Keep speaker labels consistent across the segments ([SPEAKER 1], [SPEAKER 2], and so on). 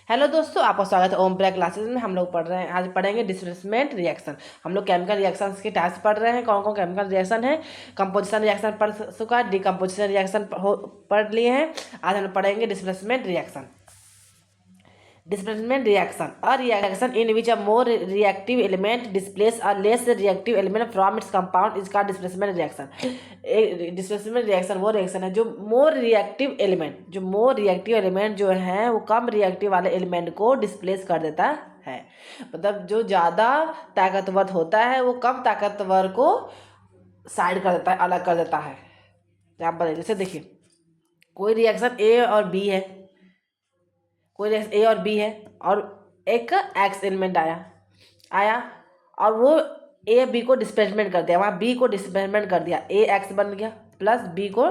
[SPEAKER 1] Hello दोस्तों, आपका स्वागत है ओम प्रिया क्लासेस में। हम लोग पढ़ रहे हैं, आज पढ़ेंगे डिस्प्लेसमेंट रिएक्शन। हम लोग केमिकल रिएक्शंस के टाइप्स पढ़ रहे हैं, कौन कौन केमिकल रिएक्शन है। कंपोजिशन रिएक्शन पढ़ चुका है, डिकम्पोजिशन रिएक्शन पढ़ लिए हैं। आज हम लोग पढ़ेंगे displacement reaction. Displacement reaction, a reaction in which a more reactive element displaces a less reactive element from its compound is called displacement reaction. Displacement reaction वो रिएक्शन है जो मोर रिएक्टिव एलिमेंट जो है वो कम रिएक्टिव वाले element को displace कर देता है। मतलब जो ज़्यादा ताकतवर होता है वो कम ताकतवर को साइड कर देता है, अलग कर देता है। एग्जाम्पल जैसे देखिए, कोई रिएक्शन ए और बी है, कोई ए और बी है और एक एक्स एलिमेंट आया और वो ए बी को डिस्प्लेसमेंट कर दिया, वहाँ बी को डिस्प्लेसमेंट कर दिया, ए एक्स बन गया प्लस बी को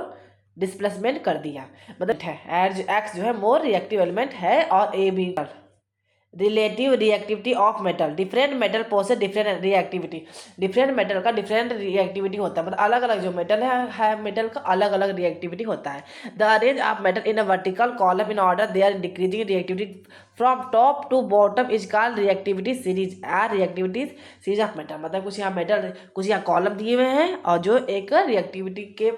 [SPEAKER 1] डिस्प्लेसमेंट कर दिया। मतलब है एक्स जो है मोर रिएक्टिव एलिमेंट है और A B relative reactivity of metal. Different metal possess different reactivity. Different metal का डिफरेंट रिएक्टिविटी होता है, मतलब अलग अलग जो मेटल है मेटल का अलग अलग रिएक्टिविटी होता है। The arrange of metal in a vertical column in order they are decreasing reactivity from top to bottom is called reactivity series. Reactivity series of metal, मतलब कुछ यहाँ मेटल कुछ यहाँ कॉलम दिए हुए हैं और जो एक रिएक्टिविटी के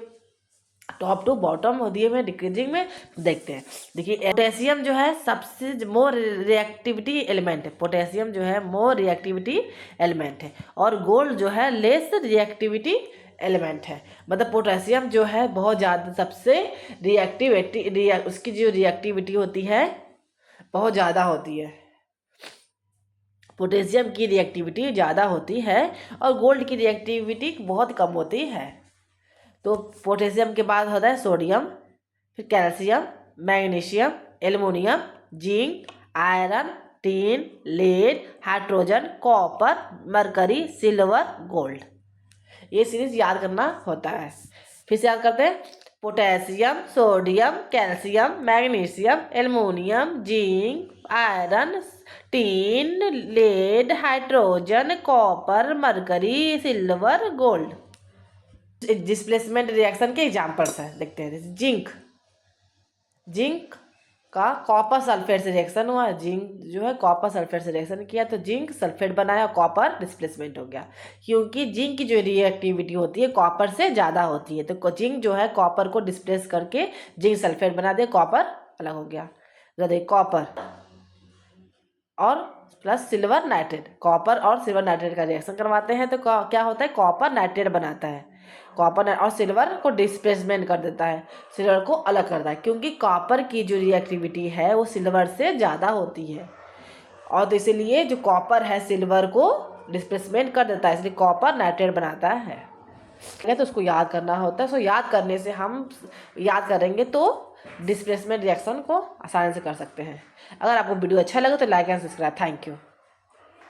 [SPEAKER 1] टॉप टू बॉटम दिए हुए डिक्रीजिंग में देखते हैं। देखिए, पोटेशियम जो है सबसे मोर रिएक्टिविटी एलिमेंट है। पोटेशियम जो है मोर रिएक्टिविटी एलिमेंट है और गोल्ड जो है लेस रिएक्टिविटी एलिमेंट है। मतलब पोटेशियम जो है बहुत ज़्यादा सबसे रिएक्टिविटी उसकी जो रिएक्टिविटी होती है बहुत ज़्यादा होती है। पोटेशियम की रिएक्टिविटी ज़्यादा होती है और गोल्ड की रिएक्टिविटी बहुत कम होती है। तो पोटेशियम के बाद होता है सोडियम, फिर calcium, magnesium, aluminium, zinc, iron, tin, lead, hydrogen, copper, mercury, silver, gold. ये सीरीज याद करना होता है। फिर से याद करते हैं, potassium, sodium, calcium, magnesium, aluminium, zinc, iron, tin, lead, hydrogen, copper, mercury, silver, gold. Displacement reaction के एग्जाम्पल्स हैं, देखते हैं। जैसे जिंक का कॉपर सल्फेट से रिएक्शन हुआ। जिंक जो है कॉपर सल्फेट से रिएक्शन किया तो जिंक सल्फेट बनाया, कॉपर डिस्प्लेसमेंट हो गया। क्योंकि जिंक की जो रिएक्टिविटी होती है कॉपर से ज़्यादा होती है, तो जिंक जो है कॉपर को डिस्प्लेस करके जिंक सल्फेट बना दिया, कॉपर अलग हो गया। देखिए, कॉपर और प्लस सिल्वर नाइट्रेट, कॉपर और सिल्वर नाइट्रेट का रिएक्शन करवाते हैं तो क्या होता है, कॉपर नाइट्रेट बनाता है। कॉपर और सिल्वर को डिस्प्लेसमेंट कर देता है, सिल्वर को अलग करता है, क्योंकि कॉपर की जो रिएक्टिविटी है वो सिल्वर से ज़्यादा होती है और तो इसलिए जो कॉपर है सिल्वर को डिस्प्लेसमेंट कर देता है, इसलिए कॉपर नाइट्रेट बनाता है। तो उसको याद करना होता है। सो याद करने से हम याद करेंगे तो डिस्प्लेसमेंट रिएक्शन को आसानी से कर सकते हैं। अगर आपको वीडियो अच्छा लगे तो like and subscribe. Thank you.